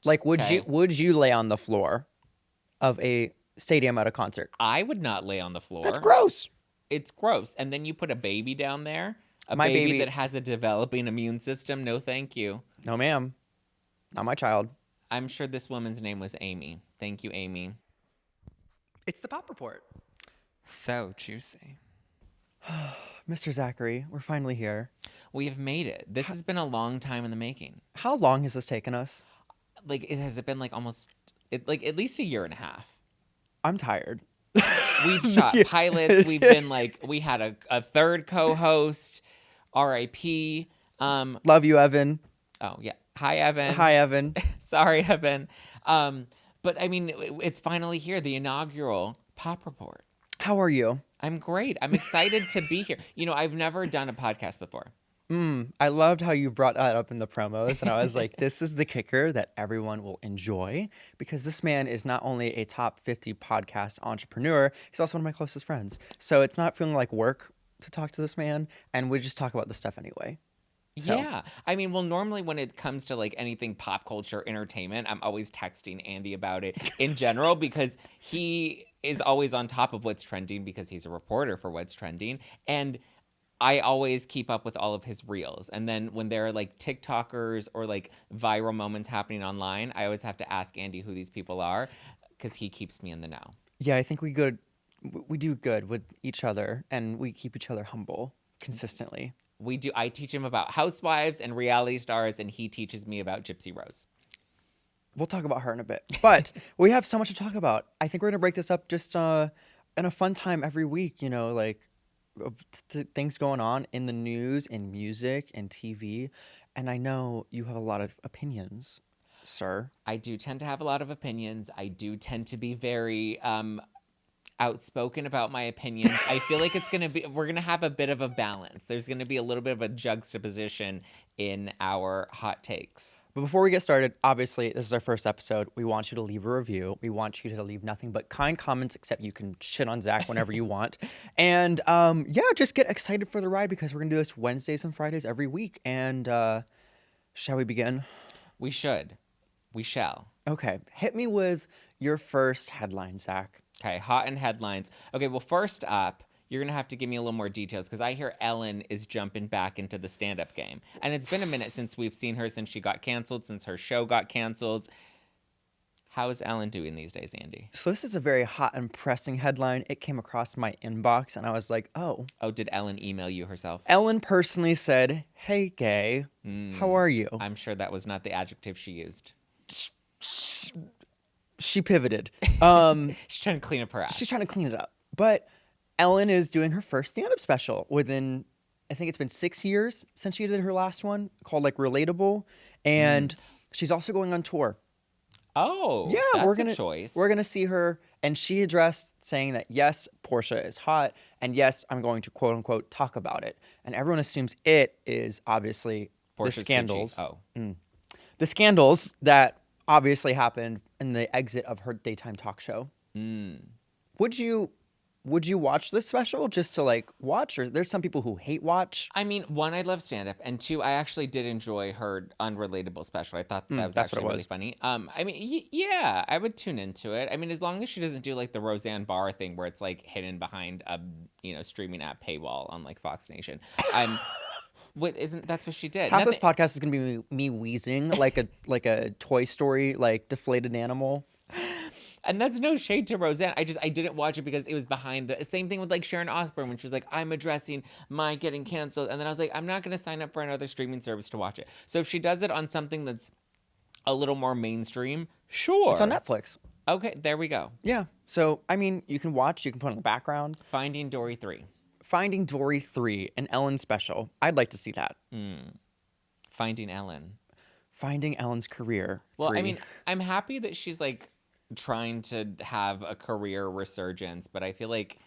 Like, Okay? would you lay on the floor of a stadium at a concert? I would not lay on the That's floor. gross. It's gross. And then you put a baby down there, a My baby baby. that has a developing immune system. No, thank you. No, ma'am. Not my child. I'm sure this woman's name was Amy. Thank you, Amy. It's the Pop Report. So juicy. Mr. Zachary, we're finally here. We have made it. This has been a long time in the making. How long has this taken us? Like, has it been like almost, like at least a year and a half? I'm tired. We've shot pilots. We've been like, we had a third co-host, RIP. Love you, Evan. Oh, yeah. Hi, Evan. Hi, Evan. Sorry, Evan. But I mean, it's finally here, the inaugural Pop Report. How are you? I'm great. I'm excited to be here. You know, I've never done a podcast before. I loved how you brought that up in the promos, and I was like, this is the kicker that everyone will enjoy, because this man is not only a top 50 podcast entrepreneur, he's also one of my closest friends. So it's not feeling like work to talk to this man, and we just talk about this stuff anyway. So. Yeah. I mean, well, normally when it comes to like anything pop culture entertainment, I'm always texting Andy about it in general because he is always on top of what's trending because he's a reporter for what's trending. And I always keep up with all of his reels. And then when there are like TikTokers or like viral moments happening online, I always have to ask Andy who these people are because he keeps me in the know. Yeah, I think we do good with each other, and we keep each other humble consistently. We do. I teach him about housewives and reality stars, and he teaches me about Gypsy Rose. We'll talk about her in a bit. But we have so much to talk about. I think we're going to break this up just in a fun time every week, you know, like things going on in the news, in music, and TV. And I know you have a lot of opinions, sir. I do tend to have a lot of opinions. I do tend to be very outspoken about my opinions. I feel like we're going to have a bit of a balance. There's going to be a little bit of a juxtaposition in our hot takes. But before we get started, obviously, this is our first episode. We want you to leave a review. We want you to leave nothing but kind comments, except you can shit on Zack whenever you want. And yeah, just get excited for the ride because we're going to do this Wednesdays and Fridays every week. And shall we begin? We should. We shall. Okay. Hit me with your first headline, Zack. Okay, hot in headlines. Okay, well, first up, you're going to have to give me a little more details because I hear Ellen is jumping back into the stand-up game. And it's been a minute since we've seen her, since she got canceled, since her show got canceled. How is Ellen doing these days, Andy? So this is a very hot and pressing headline. It came across my inbox, and I was like, oh. Oh, did Ellen email you herself? Ellen personally said, hey, gay, how are you? I'm sure that was not the adjective she used. She pivoted. She's trying to clean up her act. She's trying to clean it up. But Ellen is doing her first stand-up special within, I think it's been 6 years since she did her last one, called like Relatable. And she's also going on tour. Oh, Yeah, that's a choice. We're gonna see her, and she addressed saying that yes, Portia is hot, and yes, I'm going to quote unquote talk about it. And everyone assumes it is obviously Portia's the scandals. Gucci. Oh, The scandals that obviously happened in the exit of her daytime talk show. Would you watch this special just to like watch, or there's some people who hate watch? I mean, one, I love stand-up, and two, I actually did enjoy her Unrelatable special. I thought that was that's what actually it really was. funny. I mean, yeah, I would tune into it. I mean, as long as she doesn't do like the Roseanne Barr thing where it's like hidden behind a streaming app paywall on like Fox Nation. That's what she did. Half this podcast is gonna be me wheezing like a Toy Story like deflated animal. And that's no shade to Roseanne. I didn't watch it because it was behind the same thing with like Sharon Osbourne when she was like, I'm addressing my getting canceled. And then I was like, I'm not going to sign up for another streaming service to watch it. So if she does it on something that's a little more mainstream, sure. It's on Netflix. Okay, there we go. Yeah. So, I mean, you can watch, you can put on the background. Finding Dory 3. Finding Dory 3, an Ellen special. I'd like to see that. Finding Ellen. Finding Ellen's career. Well, 3. I mean, I'm happy that she's like trying to have a career resurgence, but I feel like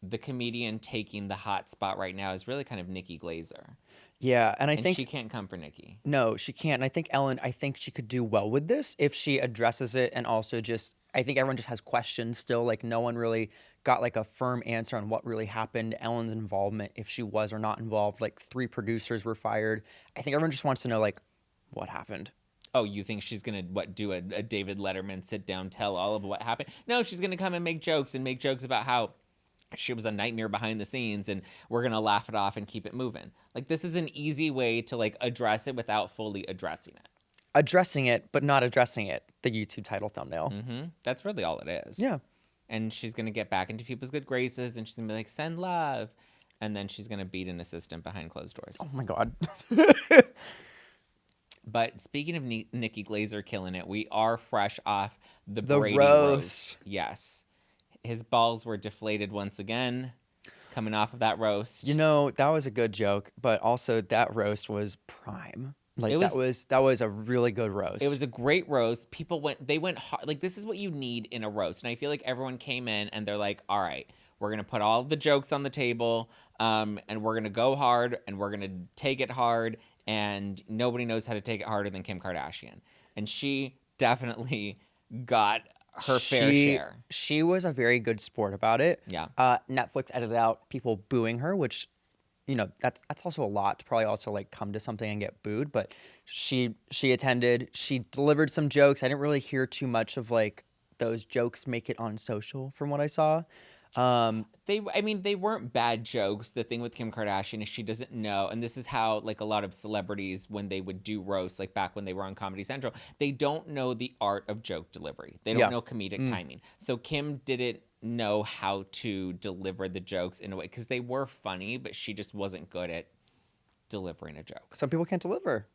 the comedian taking the hot spot right now is really kind of Nikki Glazer. Yeah, and I think she can't come for Nikki. No, she can't. And I think Ellen, she could do well with this if she addresses it, and also just, I think everyone just has questions still. Like no one really got like a firm answer on what really happened, Ellen's involvement, if she was or not involved. Like 3 producers were fired. I think everyone just wants to know like what happened. oh, you think she's gonna do a David Letterman sit down, tell all of what happened? No, she's gonna come and make jokes about how she was a nightmare behind the scenes, and we're gonna laugh it off and keep it moving. Like, this is an easy way to like address it without fully addressing it. Addressing it, but not addressing it. The YouTube title thumbnail. That's really all it is. Yeah. And she's gonna get back into people's good graces, and she's gonna be like, send love, and then she's gonna beat an assistant behind closed doors. Oh my God. But speaking of Nikki Glazer killing it, we are fresh off the Brady roast. Yes. His balls were deflated once again, coming off of that roast. You know, that was a good joke, but also that roast was prime. Like, that was a really good roast. It was a great roast. They went hard. Like, this is what you need in a roast. And I feel like everyone came in and they're like, all right, we're going to put all the jokes on the table, and we're going to go hard, and we're going to take it hard, and nobody knows how to take it harder than Kim Kardashian. And she definitely got her fair share. She was a very good sport about it. Yeah. Netflix edited out people booing her, which, you know, that's also a lot to probably also like come to something and get booed. But she attended. She delivered some jokes. I didn't really hear too much of like those jokes make it on social from what I saw. They weren't bad jokes. The thing with Kim Kardashian is she doesn't know, and this is how like a lot of celebrities, when they would do roasts, like back when they were on Comedy Central, they don't know the art of joke delivery. They don't know comedic timing. So Kim didn't know how to deliver the jokes in a way, because they were funny, but she just wasn't good at delivering a joke. Some people can't deliver.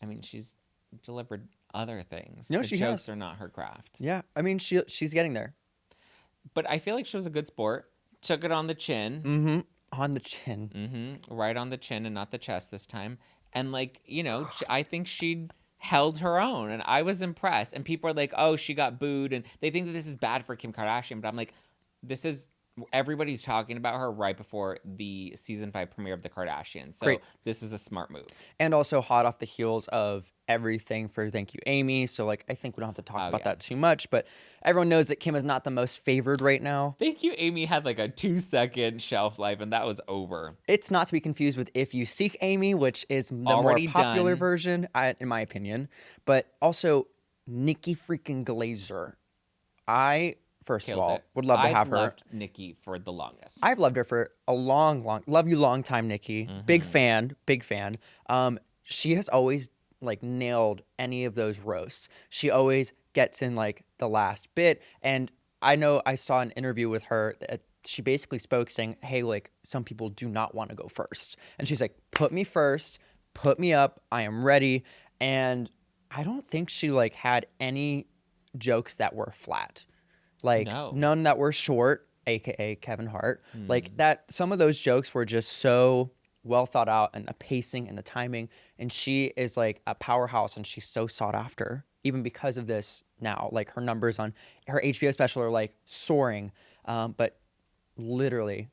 I mean, she's delivered other things. No, but she jokes has. are not her craft. Yeah, I mean, she's getting there. But I feel like she was a good sport. Took it on the chin. Mm-hmm. On the chin. Right on the chin and not the chest this time. And like, you know, I think she held her own, and I was impressed. And people are like, oh, she got booed, and they think that this is bad for Kim Kardashian. But I'm like, everybody's talking about her right before the season 5 premiere of The Kardashians. So Great. This was a smart move. And also hot off the heels of everything for Thank You, Amy. So, like, I think we don't have to talk about that too much. But everyone knows that Kim is not the most favored right now. Thank You, Amy had like a 2-second shelf life, and that was over. It's not to be confused with If You Seek Amy, which is the Already more popular done. version, in my opinion. But also, Nikki freaking Glazer. First Killed of all, it. would love to have I've her. loved Nikki for the longest. I've loved her for a long, love you long time, Nikki. Big fan. She has always like nailed any of those roasts. She always gets in like the last bit. And I know I saw an interview with her that she basically spoke saying, hey, like some people do not want to go first. And she's like, put me first, put me up. I am ready. And I don't think she like had any jokes that were flat. Like none that were short, aka Kevin Hart. Like that, some of those jokes were just so well thought out, and the pacing and the timing. And she is like a powerhouse, and she's so sought after, even because of this now. Like her numbers on her HBO special are like soaring. But literally,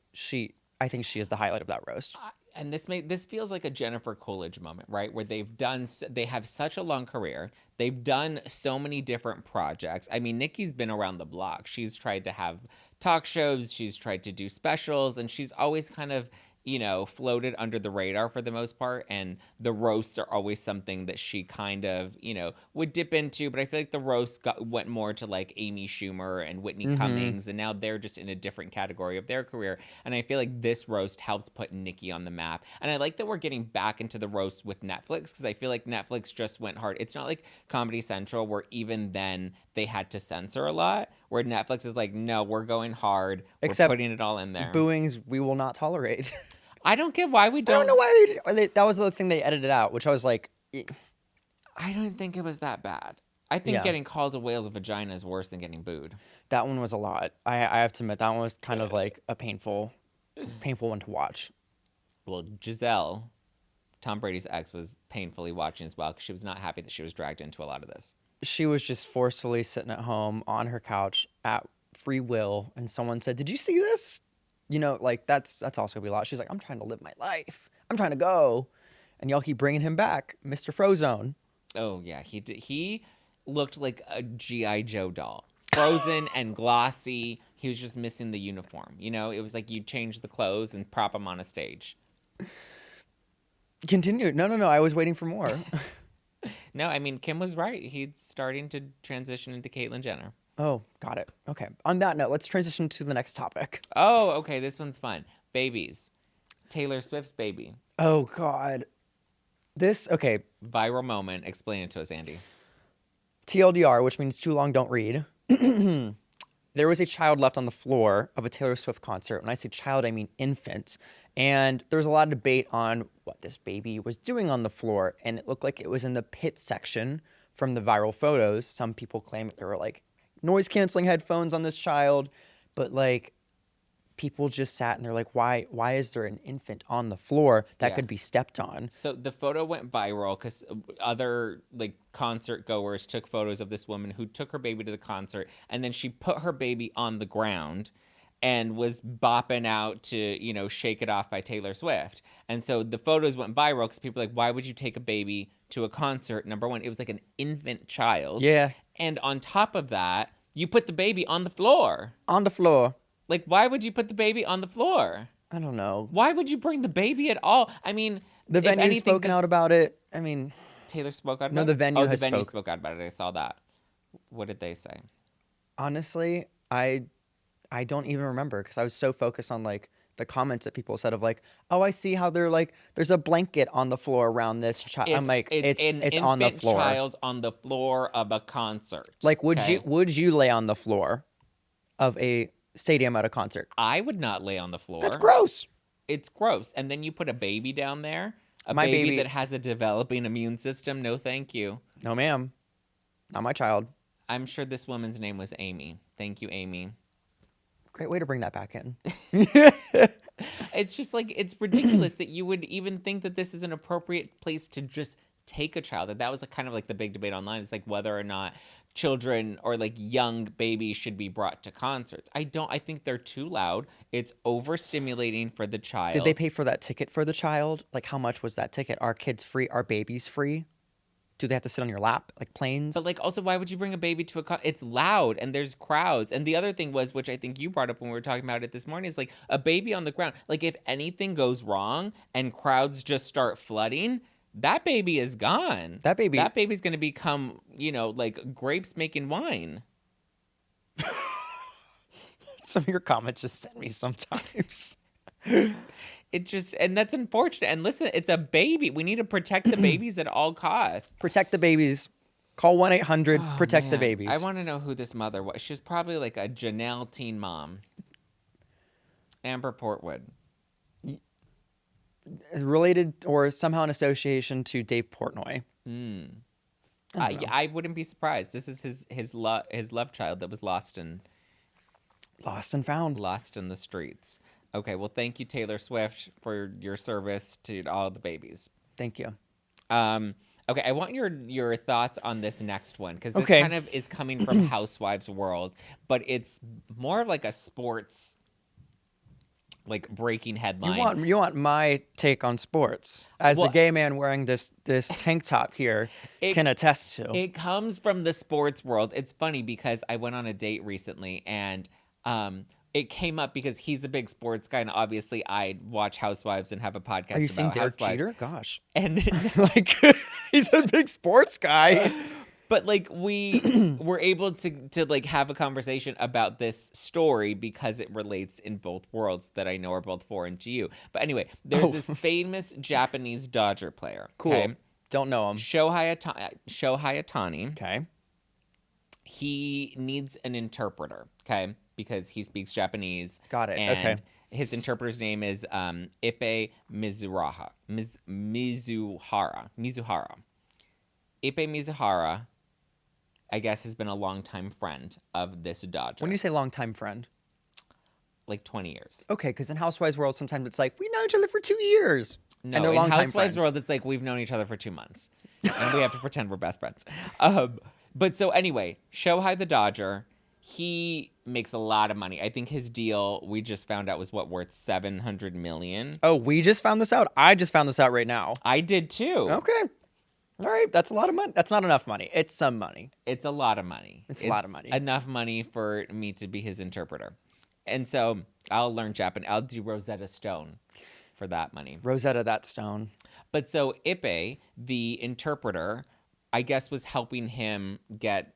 I think she is the highlight of that roast. And this feels like a Jennifer Coolidge moment, right? Where they have such a long career. They've done so many different projects. I mean, Nikki's been around the block. She's tried to have talk shows. She's tried to do specials, and she's always kind of, you know, floated under the radar for the most part. And the roasts are always something that she kind of, you know, would dip into. But I feel like the roast went more to like Amy Schumer and Whitney Cummings. And now they're just in a different category of their career. And I feel like this roast helped put Nikki on the map. And I like that we're getting back into the roast with Netflix, because I feel like Netflix just went hard. It's not like Comedy Central, where even then they had to censor a lot, where Netflix is like, no, we're going hard. We're putting it all in there. Booings we will not tolerate. I don't get why we don't. I don't know why that was the thing they edited out, which I was like, I don't think it was that bad. I think getting called a whale's vagina is worse than getting booed. That one was a lot. I have to admit, that one was kind of like a painful one to watch. Well, Giselle, Tom Brady's ex, was painfully watching as well, because she was not happy that she was dragged into a lot of this. She was just forcefully sitting at home on her couch at free will, and someone said, "Did you see this?" You know, like that's also gonna be a lot. She's like, "I'm trying to live my life. I'm trying to go," and y'all keep bringing him back, Mr. Frozone. Oh yeah, he did. He looked like a GI Joe doll, frozen and glossy. He was just missing the uniform. You know, it was like you change the clothes and prop him on a stage. Continue. No. I was waiting for more. No, I mean, Kim was right. He's starting to transition into Caitlyn Jenner. Oh, got it. Okay. On that note, let's transition to the next topic. Oh, okay. This one's fun. Babies. Taylor Swift's baby. Oh, God. Okay. Viral moment. Explain it to us, Andy. TLDR, which means too long, don't read. There was a child left on the floor of a Taylor Swift concert. When I say child, I mean infant. And there was a lot of debate on what this baby was doing on the floor. And it looked like it was in the pit section from the viral photos. Some people claim there were like noise canceling headphones on this child. But like people just sat and they're like, why is there an infant on the floor that could be stepped on? So the photo went viral because other like concert goers took photos of this woman who took her baby to the concert, and then she put her baby on the ground and was bopping out to, you know, Shake It Off by Taylor Swift. And so the photos went viral because people were like, why would you take a baby to a concert? Number one, it was like an infant child. Yeah. And on top of that, you put the baby on the floor. On the floor. Like, why would you put the baby on the floor? I don't know. Why would you bring the baby at all? I mean, The if venue's anything, spoken out about it. I mean, Taylor spoke out about No, it? the venue Oh, has the venue spoke. spoke out about it. I saw that. What did they say? honestly, I don't even remember because I was so focused on like the comments that people said of like, oh, I see how they're like, there's a blanket on the floor around this child. I'm like, it's an on the infant floor. child on the floor of a concert. Like, would okay? you lay on the floor of a stadium at a concert? I would not lay on the floor. That's gross. It's gross. And then you put a baby down there, a My baby baby- that has a developing immune system. No, thank you. No, ma'am, not my child. I'm sure this woman's name was Amy. Thank you, Amy. Great way to bring that back in. It's just like, it's ridiculous that you would even think that this is an appropriate place to just take a child. That was kind of like the big debate online. It's like whether or not children or like young babies should be brought to concerts. I think they're too loud. It's overstimulating for the child. Did they pay for that ticket for the child? Like, how much was that ticket? Are kids free? Are babies free? Do they have to sit on your lap like planes? But like, also, why would you bring a baby to a it's loud and there's crowds. And the other thing was, which I think you brought up when we were talking about it this morning, is like a baby on the ground. Like, if anything goes wrong and crowds just start flooding, that baby is gone. That baby's going to become, like grapes making wine. Some of your comments just send me sometimes. And that's unfortunate. And listen, it's a baby. We need to protect the babies at all costs. Protect the babies. Call 1-800, protect the Man, babies. I want to know who this mother was. She was probably like a Janelle teen mom. Amber Portwood. Related or somehow in association to Dave Portnoy. I wouldn't be surprised. This is his love child that was lost and found. Lost in the streets. Okay, well, thank you, Taylor Swift, for your service to all the babies. Thank you. Okay, I want your thoughts on this next one, because this Okay. kind of is coming from Housewives world, but it's more like a sports, like, breaking headline. You want my take on sports as Well- the gay man wearing this tank top here can attest to. It comes from the sports world. It's funny because I went on a date recently, and it came up because he's a big sports guy, and obviously I watch Housewives and have a podcast Are you about seeing Derek Housewives. Jeter? Gosh. And Like, he's a big sports guy. but like we were able to like have a conversation about this story because it relates in both worlds that I know are both foreign to you. But anyway, there's this famous Japanese Dodger player. Cool. Okay? Don't know him. Shohei Ohtani. Okay. He needs an interpreter, okay? Because he speaks Japanese. Got it, And okay. his interpreter's name is Ippei Mizuhara. Mizuhara. Ippei Mizuhara, I guess, has been a longtime friend of this Dodger. When you say longtime friend. Like 20 years. Okay, because in Housewives world, sometimes it's like, we know each other for 2 years. No, and they're in longtime Housewives friends. world, it's like we've known each other for 2 months. And we have to pretend we're best friends. But so anyway, Shohei the Dodger, he makes a lot of money. I think his deal, we just found out, was worth $700 million. Oh, we just found this out? I just found this out right now. I did too. Okay. All right. That's a lot of money. That's not enough money. It's some money. It's a lot of money. It's a lot of money. Enough money for me to be his interpreter. And so I'll learn Japanese. I'll do Rosetta Stone for that money. Rosetta that stone. But so Ippei, the interpreter, I guess was helping him get,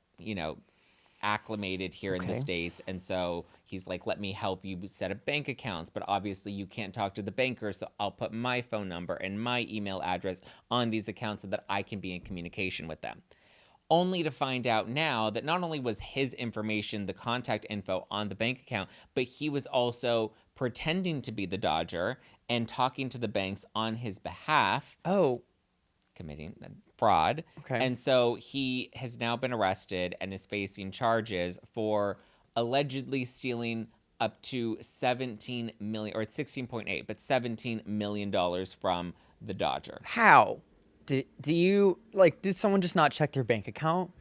acclimated here in the Okay. States. And so he's like, let me help you set up bank accounts. But obviously you can't talk to the banker. So I'll put my phone number and my email address on these accounts so that I can be in communication with them. Only to find out now that not only was his information, the contact info on the bank account, but he was also pretending to be the Dodger and talking to the banks on his behalf, Oh, committing fraud. okay. And so he has now been arrested and is facing charges for allegedly stealing up to 17 million, or it's 16.8, but $17 million from the Dodger. How? Do you, did someone just not check their bank account?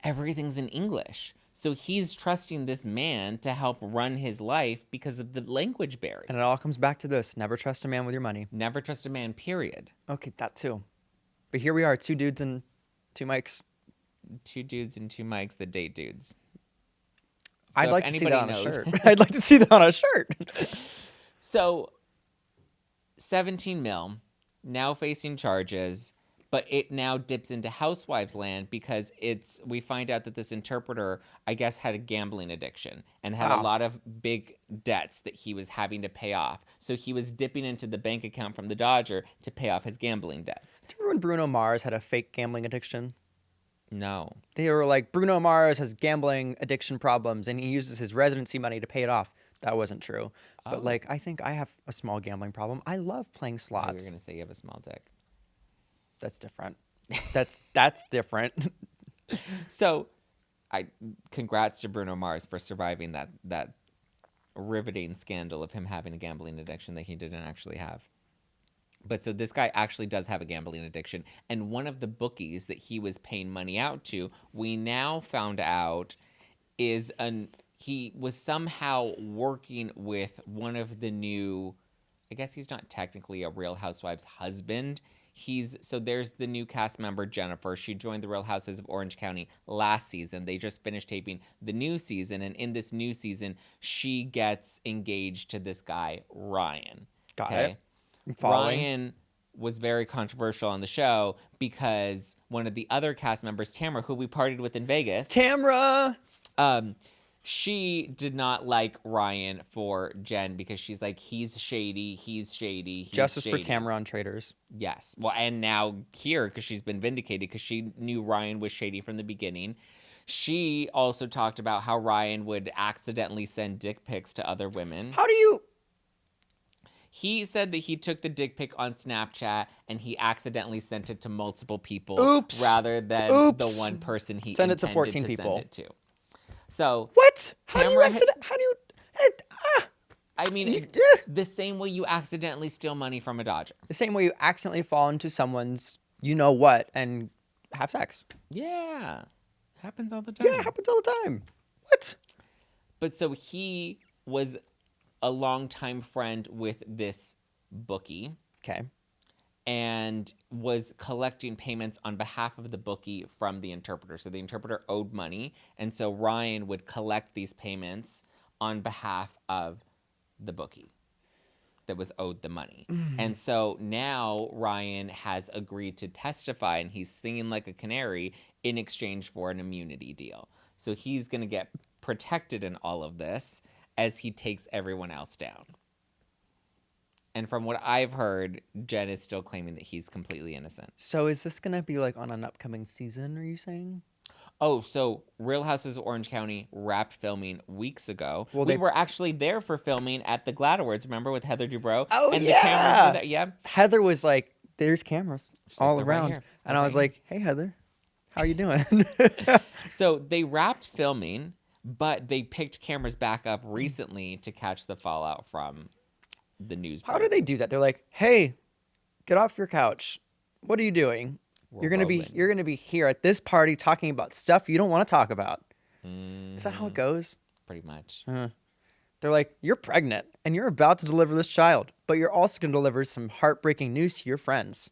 Everything's in English. So he's trusting this man to help run his life because of the language barrier. And it all comes back to this. Never trust a man with your money. Never trust a man, period. Okay, that too. But here we are, 2 dudes and 2 mics. 2 dudes and 2 mics that date dudes. I'd if like to see that on anybody a shirt. I'd like to see that on a shirt. So 17 mil, now facing charges, but it now dips into housewives land because we find out that this interpreter, I guess, had a gambling addiction and had a lot of big debts that he was having to pay off. So he was dipping into the bank account from the Dodger to pay off his gambling debts. Do you remember when Bruno Mars had a fake gambling addiction? No. They were like, Bruno Mars has gambling addiction problems and he uses his residency money to pay it off. That wasn't true. But I think I have a small gambling problem. I love playing You're slots. going to say you have a small dick. That's different. That's different. So, congrats to Bruno Mars for surviving that riveting scandal of him having a gambling addiction that he didn't actually have. But so this guy actually does have a gambling addiction, and one of the bookies that he was paying money out to, we now found out he was somehow working with one of the new, I guess he's not technically a Real Housewives husband. There's the new cast member, Jennifer. She joined the Real Housewives of Orange County last season. They just finished taping the new season. And in this new season, she gets engaged to this guy, Ryan. Got it. I'm following. Ryan was very controversial on the show because one of the other cast members, Tamara, who we partied with in Vegas. Tamra! She did not like Ryan for Jen because she's like, he's shady. Justice for Tamra on Traitors. Yes. Well, and now here, because she's been vindicated because she knew Ryan was shady from the beginning. She also talked about how Ryan would accidentally send dick pics to other women. How do you... He said that he took the dick pic on Snapchat and he accidentally sent it to multiple people Oops. rather than Oops. the one person he Send it to intended 14 to people. send it to. So What? How do you Tamra accident... How do you... I mean, the same way you accidentally steal money from a Dodger. The same way you accidentally fall into someone's you-know-what and have sex. Yeah. Happens all the time. Yeah, it happens all the time. What? But so he was a longtime friend with this bookie Okay. and was collecting payments on behalf of the bookie from the interpreter. So the interpreter owed money, and so Ryan would collect these payments on behalf of the bookie that was owed the money. And so now Ryan has agreed to testify, and he's singing like a canary in exchange for an immunity deal. So he's going to get protected in all of this as he takes everyone else down. And from what I've heard, Jen is still claiming that he's completely innocent. So is this going to be on an upcoming season, are you saying? Oh, so Real Houses of Orange County wrapped filming weeks ago. Well, we they- were actually there for filming at the Glad Awards, remember, with Heather Dubrow? Oh, and yeah. the cameras were there. Yeah. Heather was like, there's cameras like, all "They're right around. here. And They're I was right like, hey, Heather, how are you doing? So they wrapped filming, but they picked cameras back up recently to catch the fallout from the news. How do they do that? They're like, hey, get off your couch. What are you doing? We're You're gonna be here at this party talking about stuff you don't want to talk about. Is that how it goes? Pretty much. They're like, you're pregnant and you're about to deliver this child, but you're also gonna deliver some heartbreaking news to your friends.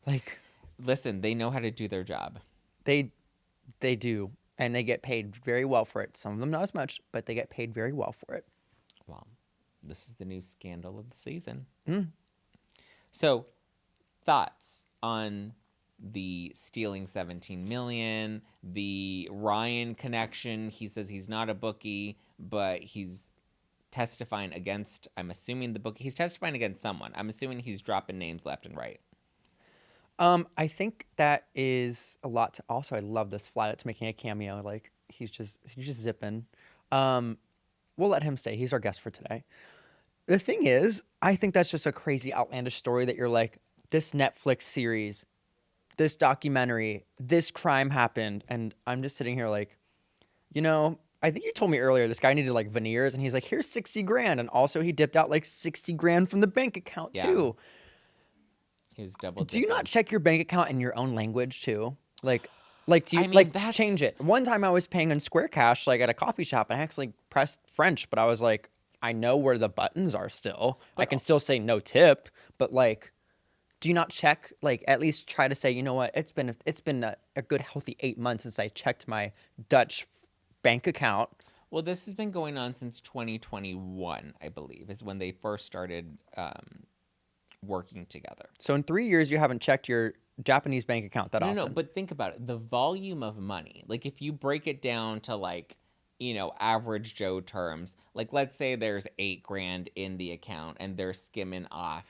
Like, Listen, they know how to do their job. they do, and they get paid very well for it. Some of them not as much, but they get paid very well for it. Well, this is the new scandal of the season. So, thoughts on the stealing 17 million, the Ryan connection. He says he's not a bookie, but he's testifying against, I'm assuming the bookie. He's testifying against someone. I'm assuming he's dropping names left and right. I think that is a lot to also I love this fly that's making a cameo. Like he's just zipping. We'll let him stay. He's our guest for today. The thing is, I think that's just a crazy outlandish story that you're like, this Netflix series, this documentary, this crime happened, and I'm just sitting here like, I think you told me earlier this guy needed like veneers, and he's like, here's 60 grand, and also he dipped out like 60 grand from the bank account too. He was double. Do you not check your bank account in your own language too? Like do you change it? One time I was paying in Square Cash like at a coffee shop, and I actually pressed French, but I was like, I know where the buttons are still. I can still say no tip, but like, do you not check? Like, at least try to say, you know what? It's been a good healthy 8 months since I checked my Dutch bank account. Well, this has been going on since 2021, I believe, is when they first started working together. So in 3 years, you haven't checked your Japanese bank account that often. No, but think about it. The volume of money, like if you break it down to like, average Joe terms, like let's say there's 8 grand in the account and they're skimming off,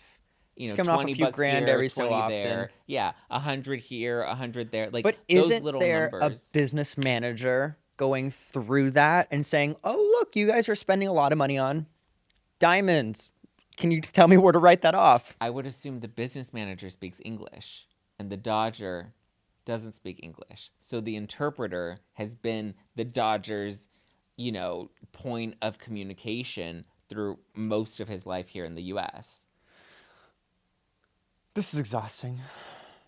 skimming 20 off a few bucks grand here, every 20 so often. there. Yeah, 100 here, 100 there. Like, but those isn't little there numbers. a business manager going through that and saying, oh, look, you guys are spending a lot of money on diamonds. Can you tell me where to write that off? I would assume the business manager speaks English and the Dodger doesn't speak English. So the interpreter has been the Dodger's, point of communication through most of his life here in the U.S. This is exhausting.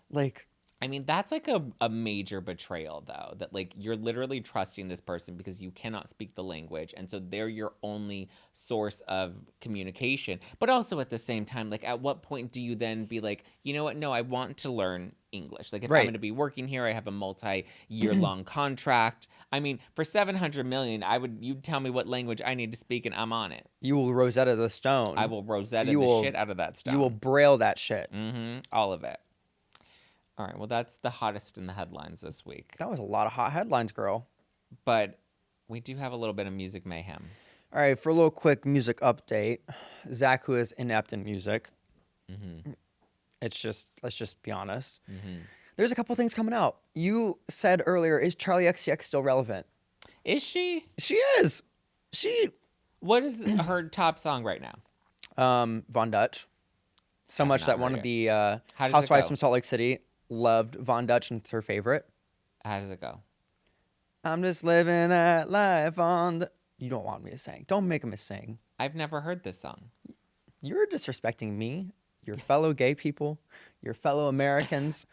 Like, I mean, that's like a major betrayal, though, that like you're literally trusting this person because you cannot speak the language. And so they're your only source of communication. But also at the same time, like at what point do you then be like, you know what? No, I want to learn English. Like if I'm going to be working here, I have a multi-year long contract. I mean, for 700 million, you'd tell me what language I need to speak and I'm on it. You will Rosetta the Stone. I will Rosetta the shit out of that stone. You will Braille that shit. Mm-hmm. All of it. All right, well, that's the hottest in the headlines this week. That was a lot of hot headlines, girl. But we do have a little bit of music mayhem. All right, for a little quick music update, Zack, who is inept in music, let's just be honest. There's a couple things coming out. You said earlier, is Charlie XCX still relevant? Is she? She is. What is her top song right now? Von Dutch. So much that one of the housewives from Salt Lake City loved Von Dutch, and it's her favorite. How does it go? I'm just living that life on the... You don't want me to sing. Don't make me sing. I've never heard this song. You're disrespecting me, your fellow gay people, your fellow Americans.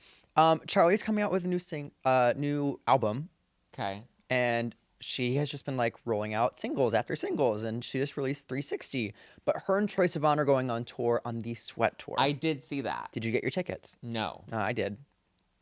Charlie's coming out with a new album. Okay. And she has just been like rolling out singles after singles, and she just released 360. But her and Troye Sivan are going on tour on the Sweat Tour. I did see that. Did you get your tickets? No. I did.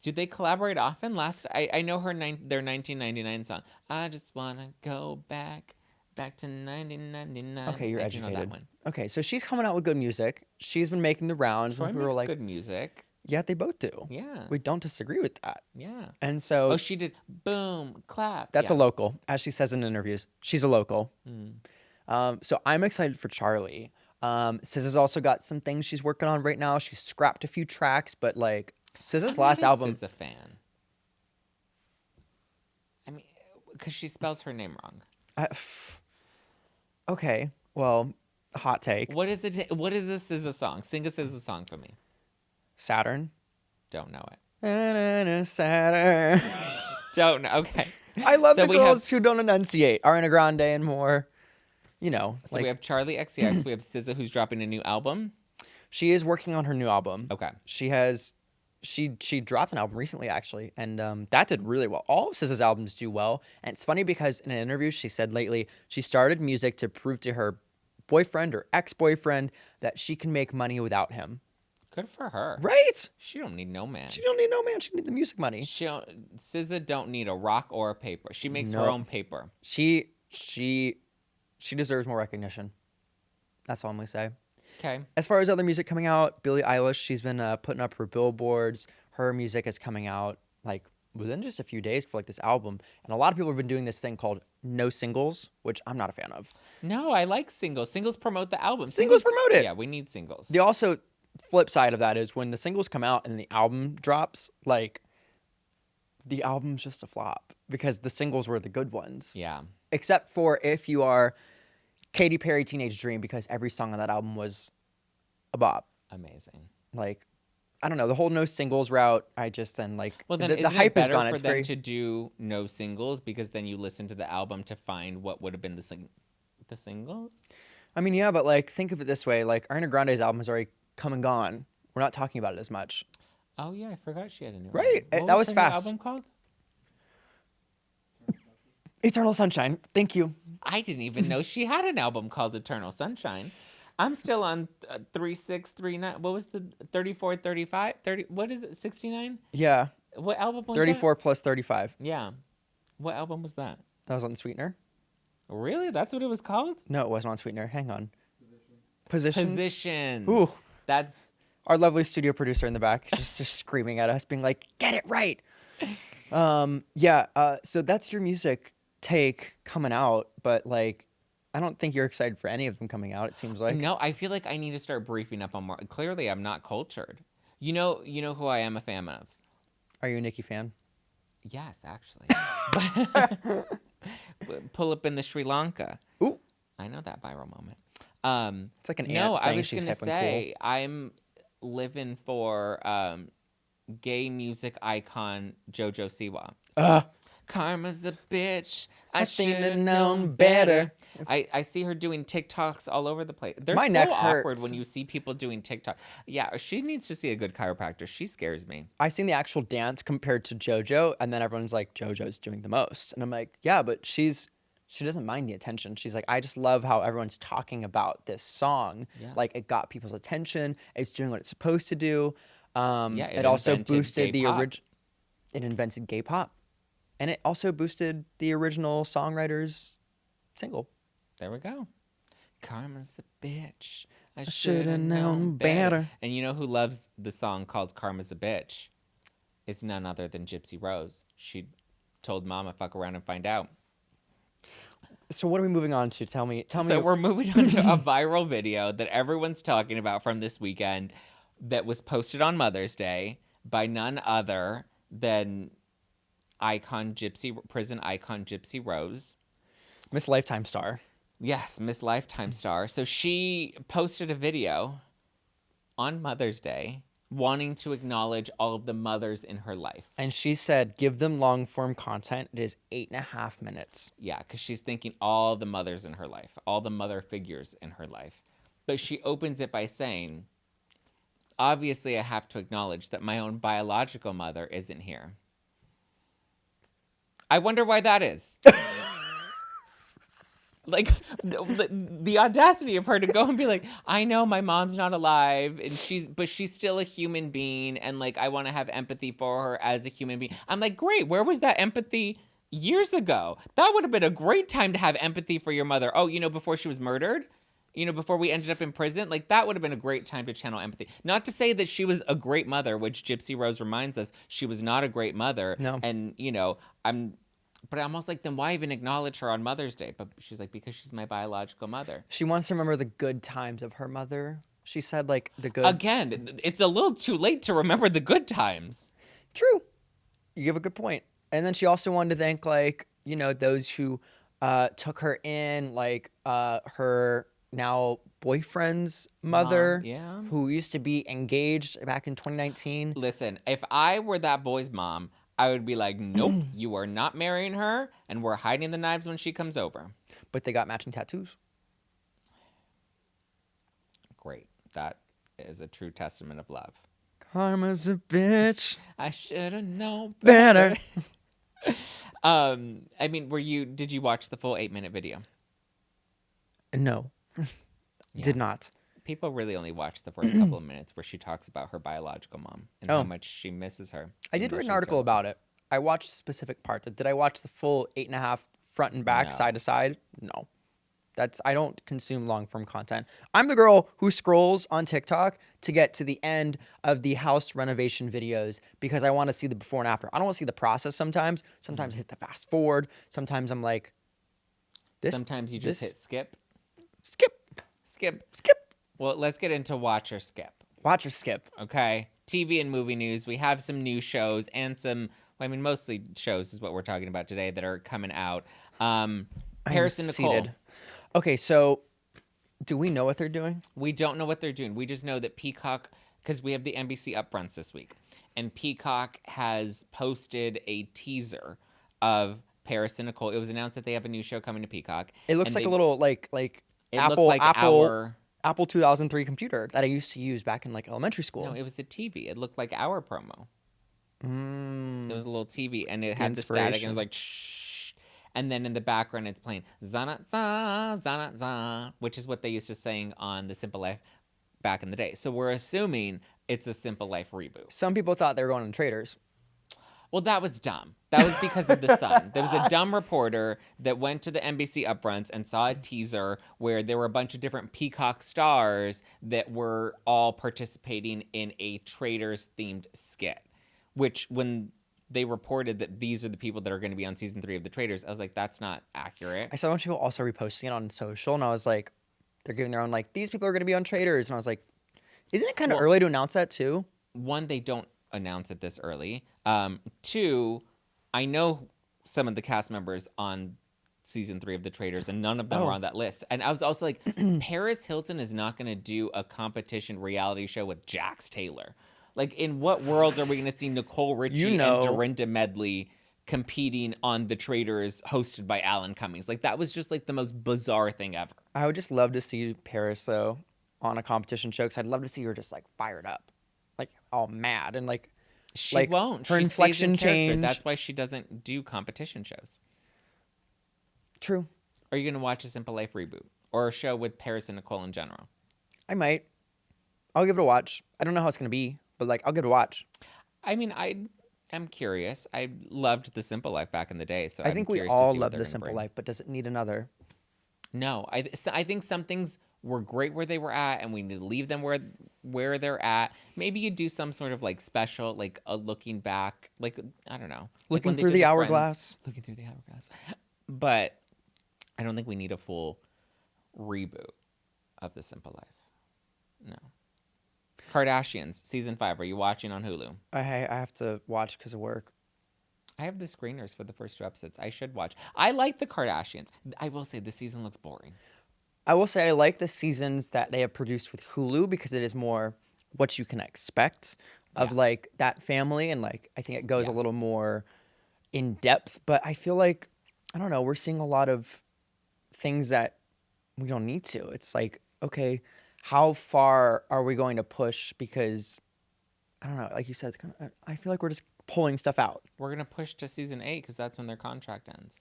Did they collaborate often? I know their 1999 song. I just wanna go back to 1999. Okay, you're educated. Know that one. Okay, so she's coming out with good music. She's been making the rounds. Troye and makes we were like, good music. Yeah, they both do. Yeah. We don't disagree with that. Yeah. And so... Oh, she did boom, clap. That's a local, as she says in interviews. She's a local. So I'm excited for Charlie. SZA's also got some things she's working on right now. She's scrapped a few tracks, but like SZA's last album... SZA fan. I mean, because she spells her name wrong. Okay, well, hot take. What is it? What is this SZA song? Sing a SZA song for me. Saturn. Don't know it. Saturn. Don't know. Okay. I love the girls who don't enunciate. Ariana Grande and more. So we have Charlie XCX. We have SZA, who's dropping a new album. She is working on her new album. Okay. She dropped an album recently, actually, and that did really well. All of SZA's albums do well, and it's funny because in an interview she said lately she started music to prove to her boyfriend or ex-boyfriend that she can make money without him. Good for her. Right? She don't need no man. She don't need no man. She need the music money. SZA don't need a rock or a paper. She makes her own paper. She deserves more recognition. That's all I'm gonna say. Okay. As far as other music coming out, Billie Eilish, she's been putting up her billboards, her music is coming out like within just a few days for like this album. And a lot of people have been doing this thing called no singles, which I'm not a fan of. No, I like singles. Singles promote the album. Singles promote it. Yeah, we need singles. The also flip side of that is when the singles come out and the album drops, like the album's just a flop because the singles were the good ones. Yeah. Except for if you are Katy Perry Teenage Dream, because every song on that album was a bop. Amazing. Like, I don't know, the whole no singles route, I just then like, Well, then the isn't hype it is better gone. for It's them very, to do no singles because then you listen to the album to find what would have been the singles? I mean, yeah, but like, think of it this way. Like, Ariana Grande's album has already come and gone. We're not talking about it as much. Oh, yeah, I forgot she had a new Right, album. What that was her new fast. album called? Eternal Sunshine. Thank you. I didn't even know she had an album called Eternal Sunshine. I'm still on 3639. What was the 34, 35? 30, what is it? 69? Yeah. What album was 34 plus 35. that? Yeah. What album was that? That was on Sweetener. Really? That's what it was called? No, it wasn't on Sweetener. Hang on. Positions. Positions. Ooh. That's Our lovely studio producer in the back just screaming at us, being like, get it right. So that's your music take coming out, but like, I don't think you're excited for any of them coming out, it seems like. no. I feel like I need to start briefing up on more. Clearly, I'm not cultured. You know who I am a fan of. Are you a Nicki fan? Yes, actually. Pull up in the Sri Lanka. Ooh. I know that viral moment. It's like an No, aunt I saying was she's gonna hip and say I'm living for gay music icon JoJo Siwa. cool. Karma's a bitch. I think should I have known better. I see her doing TikToks all over the place. They're My so neck awkward hurts. when you see people doing TikTok. Yeah, she needs to see a good chiropractor. She scares me. I've seen the actual dance compared to JoJo, and then everyone's like, JoJo's doing the most. And I'm like, yeah, but she doesn't mind the attention. She's like, I just love how everyone's talking about this song. Yeah. Like, it got people's attention. It's doing what it's supposed to do. It It also invented boosted gay the pop. original. It invented gay pop. And it also boosted the original songwriter's single. There we go. Karma's a bitch. I shoulda should have known known better. better. And you know who loves the song called Karma's a Bitch? It's none other than Gypsy Rose. She told Mama, fuck around and find out. So what are we moving on to? Tell me. So we're moving on to a viral video that everyone's talking about from this weekend that was posted on Mother's Day by none other than prison icon Gypsy Rose. Miss Lifetime star. Yes, Miss Lifetime star. So she posted a video on Mother's Day wanting to acknowledge all of the mothers in her life. And she said, give them long form content. It is 8.5 minutes. Yeah, because she's thinking all the mothers in her life, all the mother figures in her life. But she opens it by saying, obviously I have to acknowledge that my own biological mother isn't here. I wonder why that is. Like, the audacity of her to go and be like, I know my mom's not alive, but she's still a human being, and like, I want to have empathy for her as a human being. I'm like, great, where was that empathy years ago? That would have been a great time to have empathy for your mother. Oh, before she was murdered? Before we ended up in prison? Like, that would have been a great time to channel empathy. Not to say that she was a great mother, which Gypsy Rose reminds us, she was not a great mother. No. And, but I'm almost like, then why even acknowledge her on Mother's Day? But she's like, because she's my biological mother. She wants to remember the good times of her mother. She said, like, the good. Again, it's a little too late to remember the good times. True. You give a good point. And then she also wanted to thank, like, those who took her in, like, her now boyfriend's mother, Mom, yeah. who used to be engaged back in 2019. Listen, if I were that boy's mom, I would be like, nope, you are not marrying her, and we're hiding the knives when she comes over. But they got matching tattoos. Great. That is a true testament of love. Karma's a bitch. I should have known Better. Did you watch the full 8-minute video? No. Yeah. Did not. People really only watch the first couple of minutes where she talks about her biological mom and how Oh. much she misses her. I did read an article about it. I watched specific parts. Did I watch the full 8.5 front and back, No. side to side? No. I don't consume long form content. I'm the girl who scrolls on TikTok to get to the end of the house renovation videos because I want to see the before and after. I don't want to see the process sometimes. Sometimes I hit the fast forward. Sometimes I'm like, Sometimes you just hit skip. skip. Well, let's get into watch or skip. Watch or skip. Okay. TV and movie news. We have some new shows and mostly shows is what we're talking about today that are coming out. Paris and Nicole. Seated. Okay, so do we know what they're doing? We don't know what they're doing. We just know that Peacock, because we have the NBC upfronts this week, and Peacock has posted a teaser of Paris and Nicole. It was announced that they have a new show coming to Peacock. It looks like a little like It Apple looked like Apple 2003 computer that I used to use back in like elementary school. No, it was a TV. It looked like our promo. It was a little TV, and it The had the static, and it inspiration. was like shh. And then in the background, it's playing Zana Za, Zana Za, which is what they used to sing on The Simple Life back in the day. So we're assuming it's a Simple Life reboot. Some people thought they were going on Traders. Well, that was dumb. That was because of the sun. There was a dumb reporter that went to the NBC upfronts and saw a teaser where there were a bunch of different Peacock stars that were all participating in a Traders-themed skit, which when they reported that these are the people that are going to be on season 3 of The Traders, I was like, that's not accurate. I saw a bunch of people also reposting it on social, and I was like, they're giving their own like, these people are going to be on Traders, and I was like, isn't it kind of early to announce that too? One, they don't announce it this early. 2, I know some of the cast members on season 3 of The Traders, and none of them were on that list. And I was also like, Paris Hilton is not going to do a competition reality show with Jax Taylor. Like, in what world are we going to see Nicole Richie and Dorinda Medley competing on The Traders hosted by Alan Cummings? Like, that was just like the most bizarre thing ever. I would just love to see Paris though on a competition show because I'd love to see her just like fired up, like all mad and like. She like, won't. Her she inflection stays in character. change. That's why she doesn't do competition shows. True. Are you going to watch a Simple Life reboot or a show with Paris and Nicole in general? I might. I'll give it a watch. I don't know how it's gonna be, but like I'll give it a watch. I mean, I'm curious. I loved The Simple Life back in the day, so I think we all love The Simple Life, but does it need another? No, I think some things were great where they were at, and we need to leave them where they're at. Maybe you do some sort of like special, like a looking back, like I don't know, like Looking when they through did the Friends, hourglass. looking through the hourglass. But I don't think we need a full reboot of The Simple Life. No. Kardashians season 5. Are you watching on Hulu? I have to watch because of work. I have the screeners for the first 2 episodes. I should watch. I like the Kardashians. I will say this season looks boring. I will say I like the seasons that they have produced with Hulu because it is more what you can expect of like that family, and like I think it goes a little more in depth. But I feel like I don't know. We're seeing a lot of things that we don't need to. It's like, okay, how far are we going to push? Because I don't know. Like you said, it's kind of, I feel like we're just pulling stuff out. We're gonna push to season 8 because that's when their contract ends.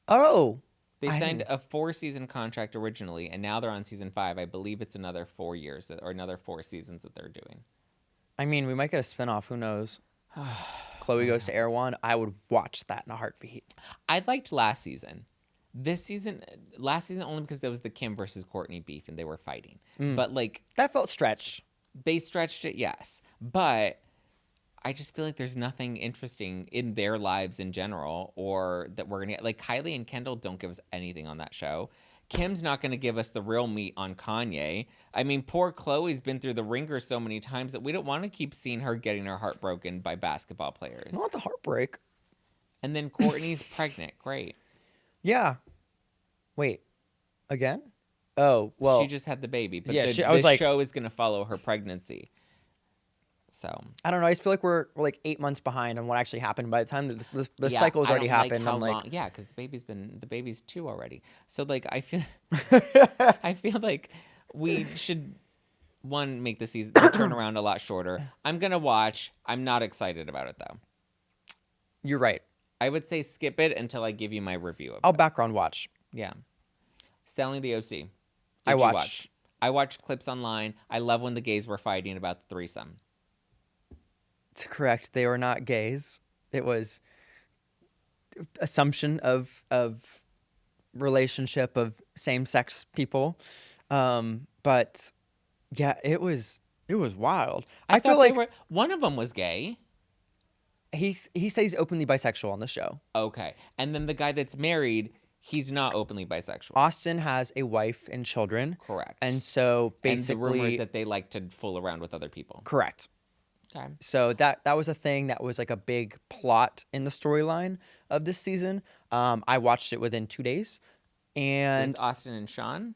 Oh. They signed a 4-season contract originally, and now they're on season 5. I believe it's another 4 years or another 4 seasons that they're doing. I mean, we might get a spinoff. Who knows? Chloe goes to Air One. I would watch that in a heartbeat. I liked last season. Last season only because there was the Kim versus Courtney beef and they were fighting. But like That felt stretched. they stretched it, yes. But I just feel like there's nothing interesting in their lives in general, or that we're gonna get. Like Kylie and Kendall don't give us anything on that show. Kim's not gonna give us the real meat on Kanye. I mean, poor Chloe's been through the ringer so many times that we don't want to keep seeing her getting her heart broken by basketball players. Not the heartbreak. And then Courtney's pregnant. Great. Yeah. Wait. Again? Oh, well. She just had the baby, but Yeah, the I was like- show is gonna follow her pregnancy. So I don't know. I just feel like we're like 8 months behind on what actually happened. By the time that the yeah, cycle has I already don't like happened, how I'm like, long- yeah, because the baby's 2 already. So like I feel I feel like we should make the season the turnaround a lot shorter. I'm gonna watch. I'm not excited about it though. you're right. I would say skip it until I give you my review of I'll it. background watch. Yeah. Selling the OC. Did I you watched. watch? I watched clips online. I love when the gays were fighting about the threesome. It's correct. They were not gays. It was assumption of relationship of same-sex people. But yeah, it was wild. I feel thought like one of them was gay. he says he's openly bisexual on the show. Okay. And then the guy that's married, he's not openly bisexual. Austin has a wife and children. Correct. And so basically, and the rumor is that they like to fool around with other people. correct. Okay. So that was a thing that was like a big plot in the storyline of this season. I watched it within 2 days, and Is Austin and Sean?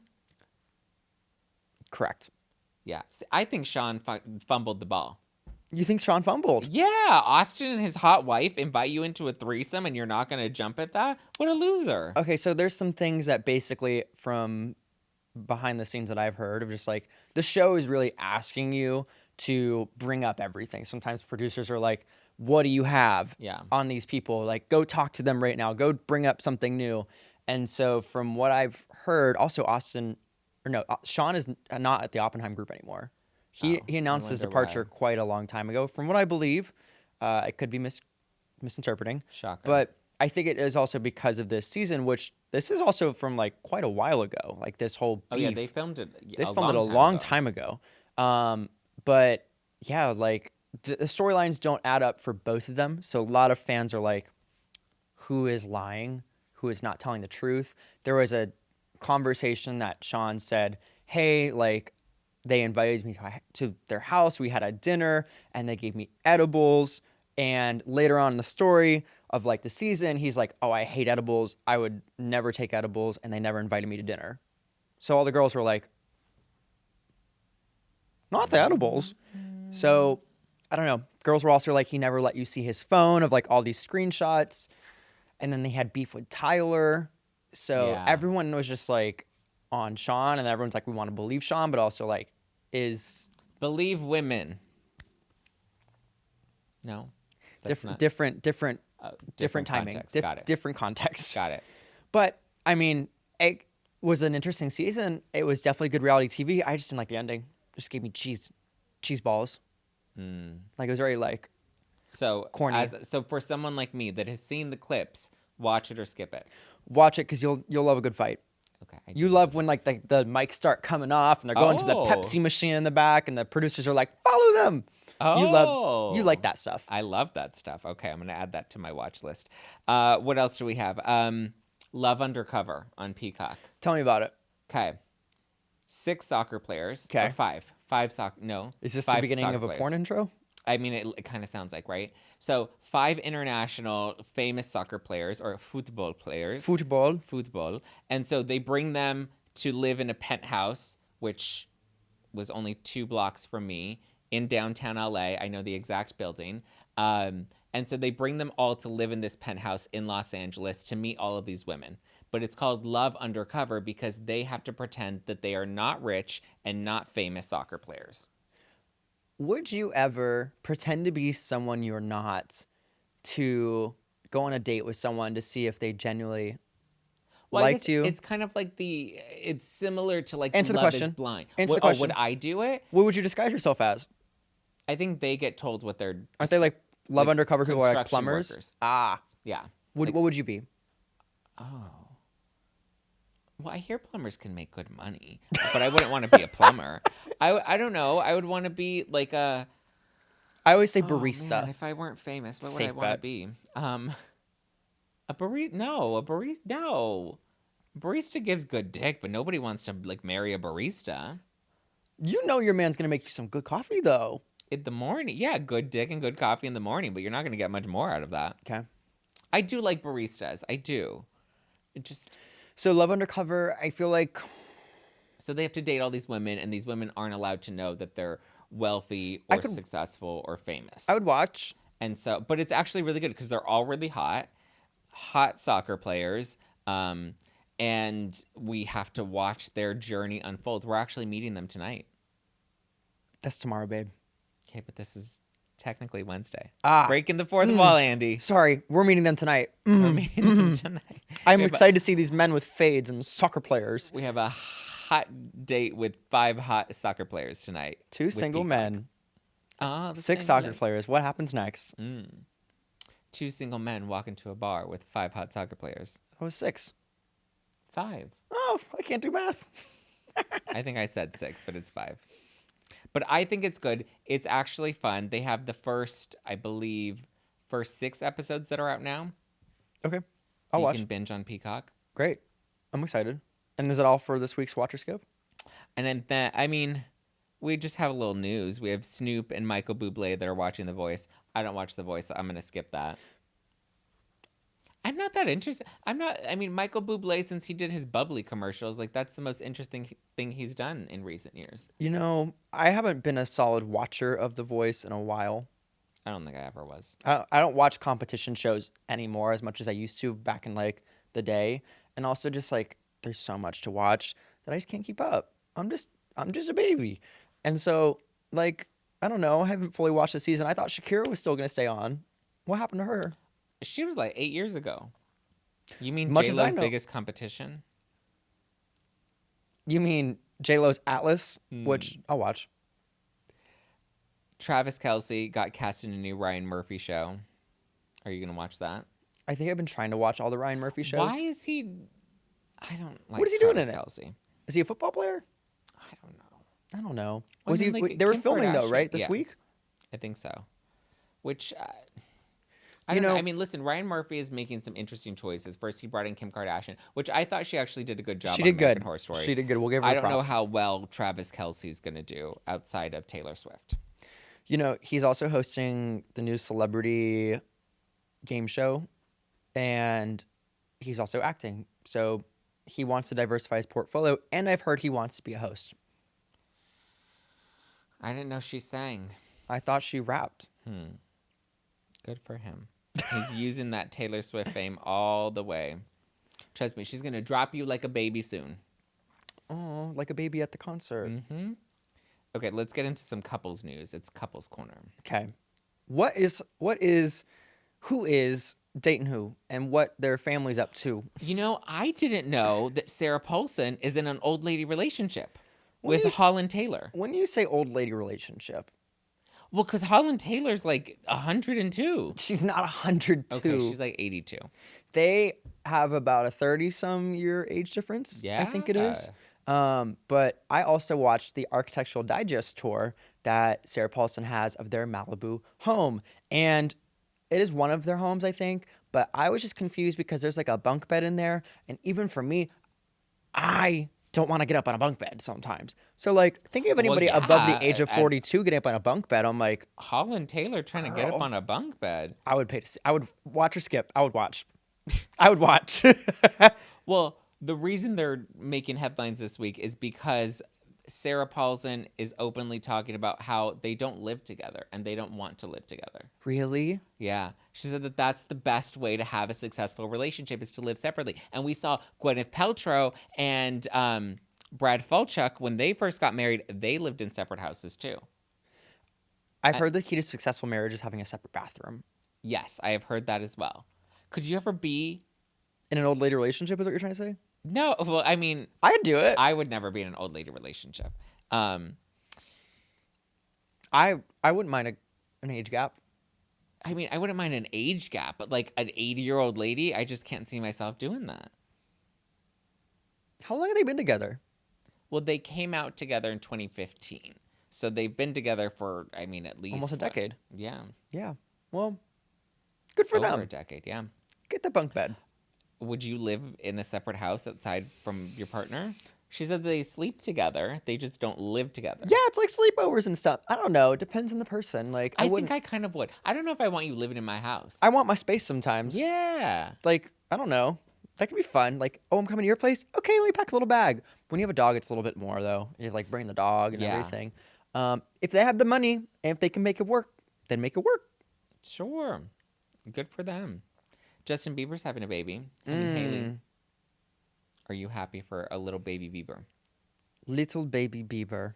correct. Yeah. See, I think Sean fumbled the ball. You think Sean fumbled? Yeah. Austin and his hot wife invite you into a threesome and you're not going to jump at that? What a loser. Okay, so there's some things that basically from behind the scenes that I've heard of just like the show is really asking you to bring up everything. Sometimes producers are like, what do you have Yeah. on these people? Like, go talk to them right now. Go bring up something new. And so from what I've heard, also Sean is not at the Oppenheim group anymore. He announced his wonder departure why. quite a long time ago. From what I believe, I could be misinterpreting. Shocker. But I think it is also because of this season, which this is also from like quite a while ago. Like this whole beef. Oh, yeah. They filmed it They filmed it a long time ago. But yeah, like the storylines don't add up for both of them. So a lot of fans are like, who is lying? Who is not telling the truth? There was a conversation that Sean said, hey, like they invited me to their house. We had a dinner and they gave me edibles. And later on in the story of like the season, he's like, oh, I hate edibles. I would never take edibles. And they never invited me to dinner. So all the girls were like, not the edibles. So I don't know. Girls were also like, he never let you see his phone of like all these screenshots. And then they had beef with Tyler. So Yeah. everyone was just like on Sean, and everyone's like, we want to believe Sean, but also like, Believe women. No. That's not- different different timing, context. Got it. different context. Got it. But I mean, it was an interesting season. It was definitely good reality TV. I just didn't like the ending. It just gave me cheese balls. Like it was very like So corny. So for someone like me that has seen the clips, watch it or skip it. watch it because you'll love a good fight. Okay. You love when like the mics start coming off and they're going to the Oh. Pepsi machine in the back and the producers are like, follow them. You like that stuff. I love that stuff. Okay, I'm gonna add that to my watch list. What else do we have? Love Undercover on Peacock. Tell me about it. Okay. 6 soccer players. Okay. Or 5. 5 soccer. No. Is this 5 the beginning soccer of a players. porn intro? I mean, it kind of sounds like, right? So 5 international famous soccer players or football players. Football. And so they bring them to live in a penthouse, which was only 2 blocks from me in downtown LA. I know the exact building. And so they bring them all to live in this penthouse in Los Angeles to meet all of these women. But it's called Love Undercover because they have to pretend that they are not rich and not famous soccer players. Would you ever pretend to be someone you're not to go on a date with someone to see if they genuinely Well, I liked guess you? It's kind of like it's similar to like Answer the Love question. is Blind. Answer the Would- question. would I do it? What would you disguise yourself as? I think they get told what they're. Aren't they like Love like Undercover people are like construction plumbers? workers. Ah. Yeah. What would you be? Oh. Well, I hear plumbers can make good money, but I wouldn't want to be a plumber. I don't know. I would want to be like a. I always say Oh, barista. man, if I weren't famous, what would I Safe want to bet. be? A barista? No, a barista. No, barista gives good dick, but nobody wants to like marry a barista. You know your man's gonna make you some good coffee though. In the morning, yeah, good dick and good coffee in the morning, but you're not going to get much more out of that. Okay. I do like baristas. I do. It just So Love Undercover, I feel like so they have to date all these women, and these women aren't allowed to know that they're wealthy or successful or famous. I would watch. And so, but it's actually really good because they're all really hot soccer players. And we have to watch their journey unfold. We're actually meeting them tonight. That's tomorrow, babe. Okay, but this is technically Wednesday. Ah. Breaking the fourth wall, Andy. Sorry, we're meeting them tonight. We're meeting them tonight. I'm We have a- excited to see these men with fades and soccer players. We have a hot date with 5 hot soccer players tonight. 2 with single Peacock. men, Ah, the 6 single soccer men. players. What happens next? 2 single men walk into a bar with 5 hot soccer players. That was 6. 5. Oh, I can't do math. I think I said 6, but it's 5. But I think it's good. It's actually fun. They have the first 6 episodes that are out now. Okay, I'll You watch. can binge on Peacock. Great. I'm excited. And is it all for this week's Watcher Skip? And then, we just have a little news. We have Snoop and Michael Bublé that are watching The Voice. I don't watch The Voice, so I'm going to skip that. I'm not that interested. Michael Bublé, since he did his bubbly commercials, like that's the most interesting thing he's done in recent years. You know, I haven't been a solid watcher of The Voice in a while. I don't think I ever was. I don't watch competition shows anymore as much as I used to back in like the day. And also just like there's so much to watch that I just can't keep up. I'm just a baby. And so like I don't know, I haven't fully watched the season. I thought Shakira was still going to stay on. What happened to her? She was like 8 years ago. You mean Much as I J-Lo's know. biggest competition? You mean J-Lo's Atlas, which I'll watch. Travis Kelce got cast in a new Ryan Murphy show. Are you going to watch that? I think I've been trying to watch all the Ryan Murphy shows. Why is he... I don't like What is he doing Travis in it? Kelce. Is he a football player? I don't know. I don't know. Well, Was I he? mean, like, They were Kim filming though, Kardashian. right? This Yeah. week. I think so. Which... I don't know. I mean, listen, Ryan Murphy is making some interesting choices. First, he brought in Kim Kardashian, which I thought she actually did a good job She on did American good. Horror Story. She did good. We'll give her I don't know props. how well Travis Kelce's going to do outside of Taylor Swift. You know, he's also hosting the new celebrity game show, and he's also acting. So he wants to diversify his portfolio, and I've heard he wants to be a host. I didn't know she sang. I thought she rapped. Good for him. He's using that Taylor Swift fame all the way. Trust me, she's going to drop you like a baby soon. Oh, like a baby at the concert. Mm-hmm. Okay, let's get into some couples news. It's Couples Corner. Okay. Who is dating who and what their family's up to? You know, I didn't know that Sarah Paulson is in an old lady relationship When with you s- Holland Taylor. When you say old lady relationship, Well, because Holland Taylor's like 102. she's not 102. Okay, she's like 82. They have about a 30-some year age difference, I think it is. But I also watched the Architectural Digest tour that Sarah Paulson has of their Malibu home. And it is one of their homes, I think. But I was just confused because there's like a bunk bed in there. And even for me, I don't want to get up on a bunk bed sometimes. So like thinking of anybody above the age of 42 getting up on a bunk bed, I'm like, Holland Taylor trying to get up Girl. on a bunk bed. I would pay to see. I would watch or skip. I would watch. I would watch. Well, the reason they're making headlines this week is because Sarah Paulson is openly talking about how they don't live together and they don't want to live together. Really? Yeah. She said that that's the best way to have a successful relationship is to live separately. And we saw Gwyneth Paltrow and Brad Falchuk, when they first got married, they lived in separate houses too. I've heard the key to successful marriage is having a separate bathroom. Yes, I have heard that as well. Could you ever be... In an old lady relationship is what you're trying to say? No, well, I mean... I'd do it. I would never be in an old lady relationship. I wouldn't mind an age gap. I mean, I wouldn't mind an age gap, but like an 80-year-old lady, I just can't see myself doing that. How long have they been together? Well, they came out together in 2015. So they've been together for, I mean, at least... Almost a decade. Yeah. Yeah. Well, good for Over them. a decade, yeah. Get the bunk bed. Would you live in a separate house outside from your partner? She said they sleep together. They just don't live together. Yeah, it's like sleepovers and stuff. I don't know. It depends on the person. Like I wouldn't. think I kind of would. I don't know if I want you living in my house. I want my space sometimes. Yeah. Like, I don't know. That could be fun. Like, oh, I'm coming to your place. Okay, let me pack a little bag. When you have a dog, it's a little bit more though. You like bring the dog and Yeah. everything. If they have the money and if they can make it work, then make it work. Sure. Good for them. Justin Bieber's having a baby. Him and Haley. Are you happy for a little baby Bieber? Little baby Bieber.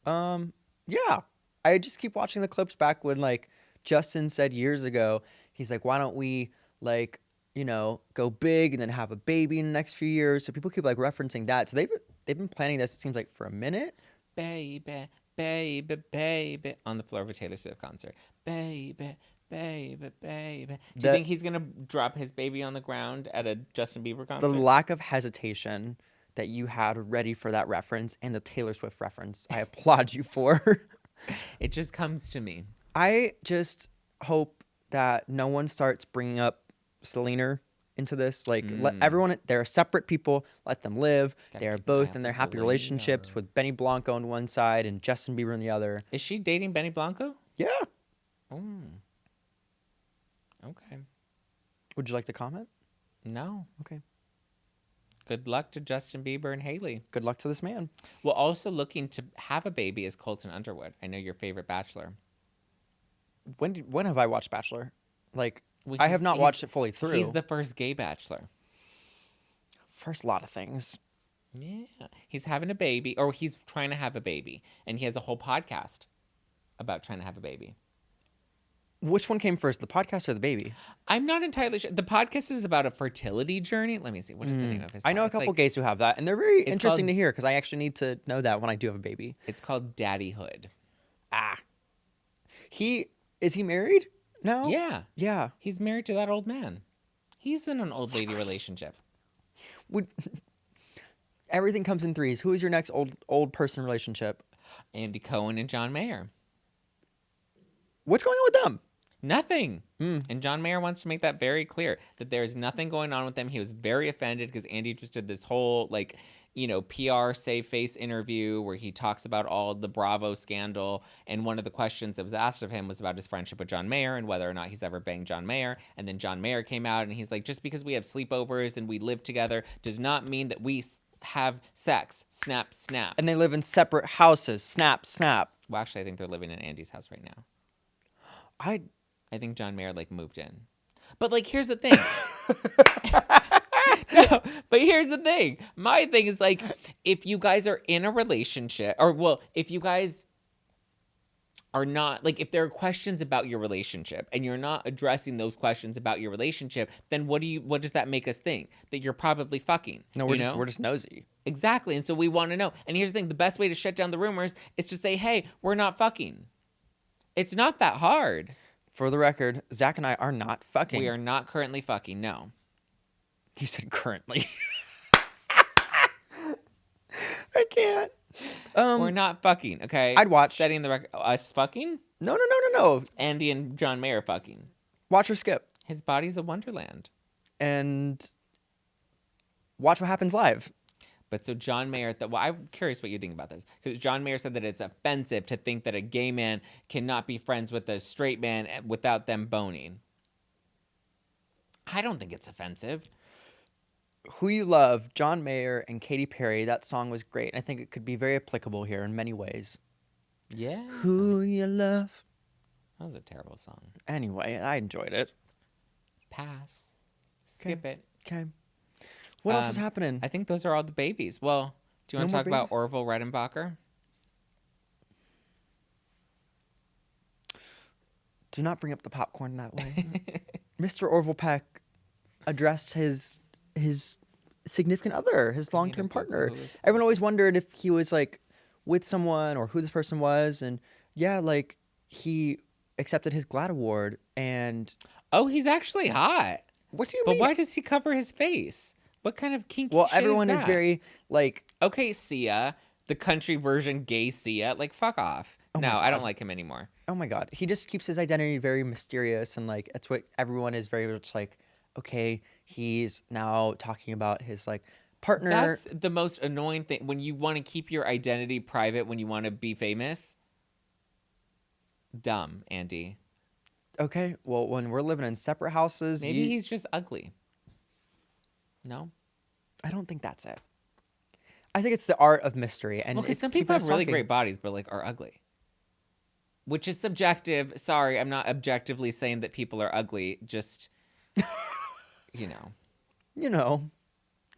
Yeah. I just keep watching the clips back when like Justin said years ago, he's like, why don't we like, you know, go big and then have a baby in the next few years? So people keep like referencing that. So they've been planning this, it seems like, for a minute. Baby, baby, baby. On the floor of a Taylor Swift concert. Baby, baby. Do you The- think he's gonna drop his baby on the ground at a Justin Bieber concert? The lack of hesitation that you had ready for that reference and the Taylor Swift reference, I applaud you for. It just comes to me. I just hope that no one starts bringing up Selena into this. Like, let everyone, they're separate people, let them live. Gotta They're keep an eye both out in for their happy Selena. relationships with Benny Blanco on one side and Justin Bieber on the other. Is she dating Benny Blanco? Yeah. Okay. Would you like to comment? No. Okay. Good luck to Justin Bieber and Haley. Good luck to this man. Well, also looking to have a baby is Colton Underwood. I know your favorite Bachelor. When have I watched Bachelor? Like, Well, I have not watched it fully through. He's the first gay Bachelor. First lot of things. Yeah. He's having a baby, or he's trying to have a baby. And he has a whole podcast about trying to have a baby. Which one came first, the podcast or the baby? I'm not entirely sure. The podcast is about a fertility journey. Let me see. What is the name of his I know a It's couple like- gays who have that, and they're very it's interesting called- to hear because I actually need to know that when I do have a baby. It's called Daddyhood. Is he married? No. Yeah. Yeah. He's married to that old man. He's in an old lady relationship. Everything comes in threes. Who is your next old person relationship? Andy Cohen and John Mayer. What's going on with them? Nothing. And John Mayer wants to make that very clear that there's nothing going on with them. He was very offended because Andy just did this whole PR save face interview where he talks about all the Bravo scandal. And one of the questions that was asked of him was about his friendship with John Mayer and whether or not he's ever banged John Mayer. And then John Mayer came out and he's like, just because we have sleepovers and we live together does not mean that we have sex. Snap, snap. And they live in separate houses. Snap, snap. Well, actually, I think they're living in Andy's house right now. I think John Mayer moved in. But here's the thing. No, but here's the thing. My thing is if you guys are in a relationship if you guys are not if there are questions about your relationship and you're not addressing those questions about your relationship, then what does that make us think? That you're probably fucking. No, we're just nosy. Exactly. And so we want to know. And here's the thing, the best way to shut down the rumors is to say, hey, we're not fucking. It's not that hard. For the record, Zack and I are not fucking. We are not currently fucking, no. You said currently. I can't. We're not fucking, okay? I'd watch. Setting the record. Us fucking? No. Andy and John Mayer fucking. Watch or skip. His body's a wonderland. And watch what happens live. But so John Mayer, I'm curious what you think about this. Because John Mayer said that it's offensive to think that a gay man cannot be friends with a straight man without them boning. I don't think it's offensive. Who You Love, John Mayer and Katy Perry. That song was great. I think it could be very applicable here in many ways. Yeah. Who You Love. That was a terrible song. Anyway, I enjoyed it. Pass. Skip it. Okay. What else is happening? I think those are all the babies. Well, do you want to No more talk about babies? Orville Redenbacher? Do not bring up the popcorn that way. Mr. Orville Peck addressed his significant other, his long-term partner. who is- Everyone always wondered if he was with someone or who this person was, and yeah, he accepted his GLAAD award. And Oh, he's actually hot. what do you But mean? why does he cover his face? What kind of kinky Well, shit everyone is is that? very Okay, Sia, the country version gay Sia, fuck off. No, I don't like him anymore. oh my god, he just keeps his identity very mysterious, and that's what everyone is very much okay, he's now talking about his partner. That's the most annoying thing. When you want to keep your identity private when you want to be famous. Dumb, Andy. Okay, well, when we're living in separate houses, Maybe he's just ugly. No? I don't think that's it. I think it's the art of mystery. And Okay, it's some keeping people us have really talking. great bodies, but are ugly. Which is subjective. Sorry, I'm not objectively saying that people are ugly. Just,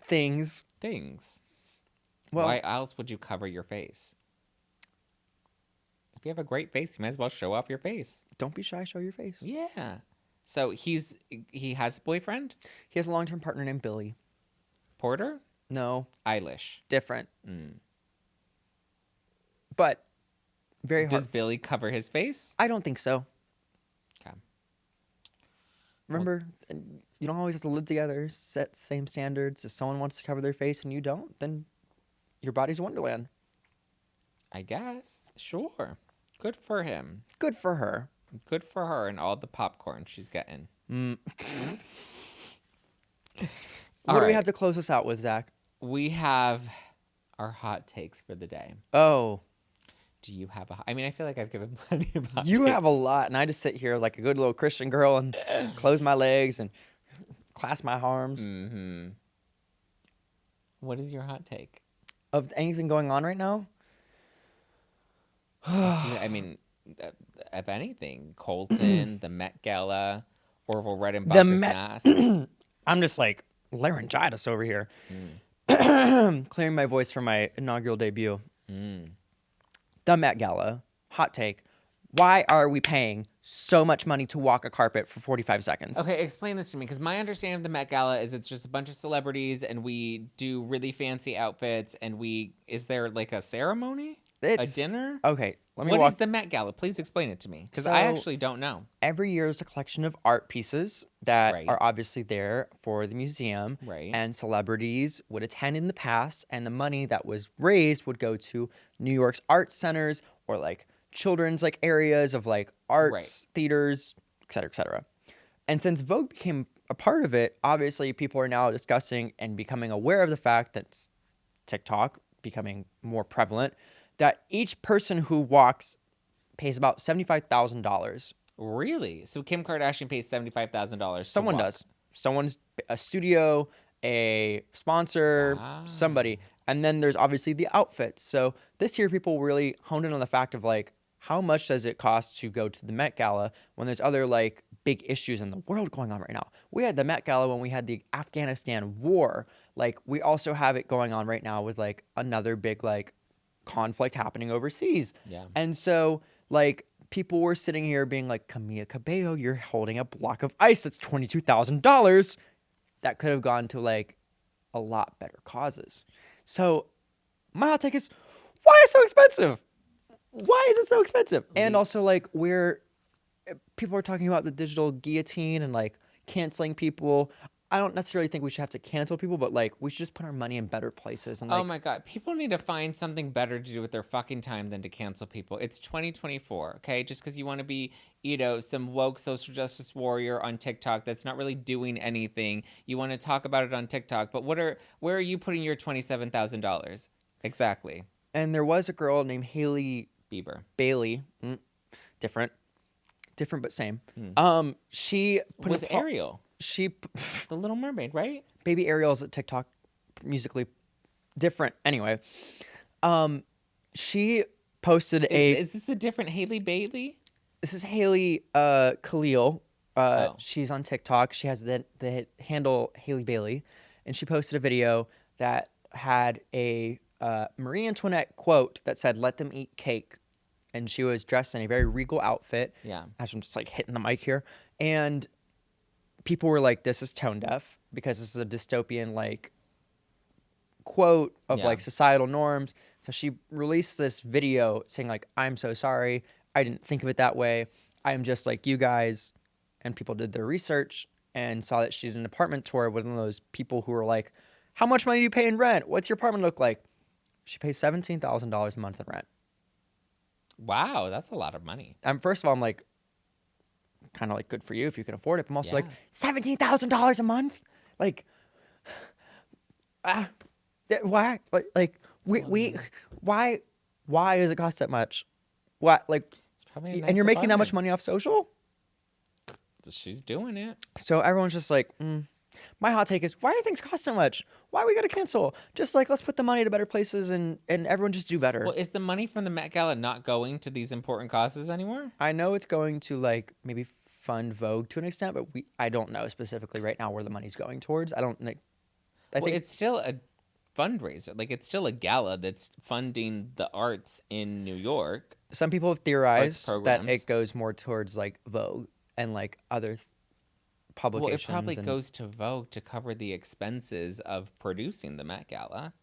Things. things. Well, Why else would you cover your face? If you have a great face, you might as well show off your face. don't be shy. Show your face. Yeah. So he has a boyfriend? He has a long-term partner named Billy. Porter? No, Eilish. different. But very hard. Does Billy cover his face? I don't think so. Okay. remember, you don't always have to live together, set same standards. If someone wants to cover their face and you don't, then your body's a wonderland. I guess. Sure. Good for him. Good for her. Good for her and all the popcorn she's getting. What All do we right. have to close this out with, Zach? We have our hot takes for the day. Oh, Do you have I mean, I feel like I've given plenty of hot you takes. have a lot, and I just sit here like a good little Christian girl and close my legs and clasp my arms. Mm-hmm. What is your hot take? Of anything going on right now? I mean, if anything, Colton, the Met Gala, Orville Redenbacher's mask. I'm just like laryngitis over here. Clearing my voice for my inaugural debut. The Met Gala. Hot take. Why are we paying so much money to walk a carpet for 45 seconds? Okay, explain this to me, because my understanding of the Met Gala is it's just a bunch of celebrities and we do really fancy outfits and is there like a ceremony? A dinner? Okay, let me What walk. is the Met Gala? Please explain it to me, because So- I actually don't know. Every year is a collection of art pieces that Right. are obviously there for the museum. Right. And celebrities would attend in the past, and the money that was raised would go to New York's art centers or like children's like areas of like arts, theaters, et cetera, et cetera. And since Vogue became a part of it, obviously people are now discussing and becoming aware of the fact that TikTok becoming more prevalent, that each person who walks pays about $75,000. Really? So Kim Kardashian pays $75,000. Someone does. Someone's a studio, a sponsor, somebody. And then there's obviously the outfits. So this year people really honed in on the fact of like, how much does it cost to go to the Met Gala when there's other like big issues in the world going on right now? We had the Met Gala when we had the Afghanistan war. Like we also have it going on right now with like another big like conflict happening overseas. Yeah. And so like people were sitting here being like, Camila Cabello, you're holding a block of ice that's $22,000. That could have gone to like a lot better causes. So my hot take is, why is it so expensive? Why is it so expensive? And also like people are talking about the digital guillotine and like canceling people. I don't necessarily think we should have to cancel people, but like we should just put our money in better places. And like, Oh my God. People need to find something better to do with their fucking time than to cancel people. It's 2024, okay? Just because you want to be, some woke social justice warrior on TikTok that's not really doing anything. You want to talk about it on TikTok, but where are you putting your $27,000? Exactly. and there was a girl named Haley Bieber. Bailey, different but same. She put Was a Ariel. She The Little Mermaid, right? Baby Ariel's at TikTok, musically different. Anyway, she posted Is this a different Haley Bailey? This is Haley Khalil. She's on TikTok. She has the handle Haley Bailey, and she posted a video that had a Marie Antoinette quote that said, "Let them eat cake," and she was dressed in a very regal outfit. Yeah. As I'm just like hitting the mic here, and people were like, "This is tone deaf because this is a dystopian like quote of Yeah. like societal norms." So she released this video saying like, "I'm so sorry. I didn't think of it that way. I am just like you guys." And people did their research and saw that she did an apartment tour with one of those people who were like, "How much money do you pay in rent? What's your apartment look like?" She pays $17,000 a month in rent. Wow, that's a lot of money. First of all, I'm like, kind of like good for you if you can afford it. But I'm also like, Yeah. $17,000 a month? Like, why? Why does it cost that much? What, like, It's probably a and nice you're making that much apartment. money off social? She's doing it. So everyone's just like, my hot take is, why do things cost so much? Why we got to cancel? Just like, let's put the money to better places and everyone just do better. Well, is the money from the Met Gala not going to these important causes anymore? I know it's going to like maybe fund Vogue to an extent, but I don't know specifically right now where the money's going towards. I don't think. I Well, think it's still a fundraiser. Like, it's still a gala that's funding the arts in New York. some people have theorized that programs. it goes more towards like Vogue and like other Well, it publications. probably and goes to Vogue to cover the expenses of producing the Met Gala,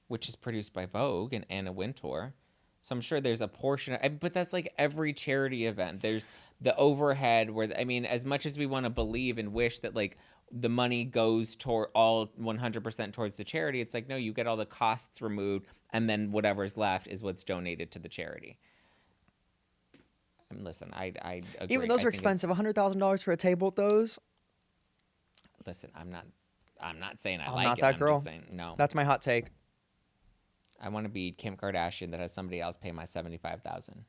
which is produced by Vogue and Anna Wintour. So I'm sure there's a portion of, but that's like every charity event. There's the overhead where, I mean, as much as we want to believe and wish that like the money goes toward all 100% towards the charity, it's like, no, you get all the costs removed and then whatever's left is what's donated to the charity. And listen, I agree. Even those I are think expensive. $100,000 for a table with those. Listen, I'm not saying I I'm like not it. that I'm girl. just saying no. That's my hot take. I want to be Kim Kardashian that has somebody else pay my $75,000.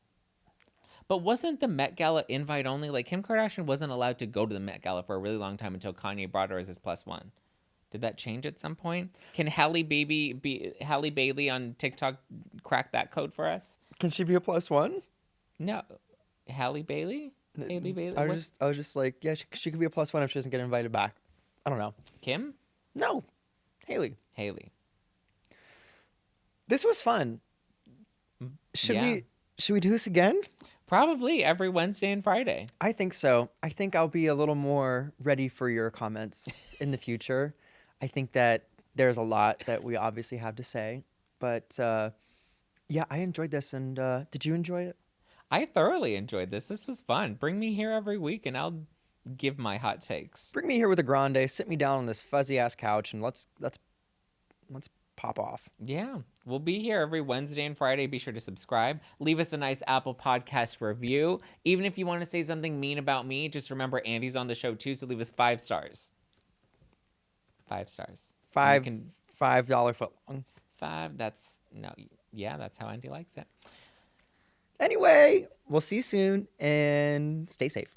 But wasn't the Met Gala invite only? Like Kim Kardashian wasn't allowed to go to the Met Gala for a really long time until Kanye brought her as his +1. Did that change at some point? Can Halle Bailey on TikTok crack that code for us? Can she be a +1? No, Halle Bailey. Haley Bailey. I was just like, yeah, she could be a +1 if she doesn't get invited back. I don't know. Kim. No, Haley. This was fun. Should we do this again? Probably every Wednesday and Friday. I think so. I think I'll be a little more ready for your comments in the future. I think that there's a lot that we obviously have to say, but yeah, I enjoyed this. And did you enjoy it? I thoroughly enjoyed this. This was fun. Bring me here every week and I'll give my hot takes. Bring me here with a grande, sit me down on this fuzzy ass couch, and let's pop off. Yeah, we'll be here every Wednesday and Friday. Be sure to subscribe. Leave us a nice Apple Podcast review. Even if you want to say something mean about me, just remember Andy's on the show too, so leave us 5 stars. 5 stars. $5 footlong. 5. That's how Andy likes it. Anyway, we'll see you soon and stay safe.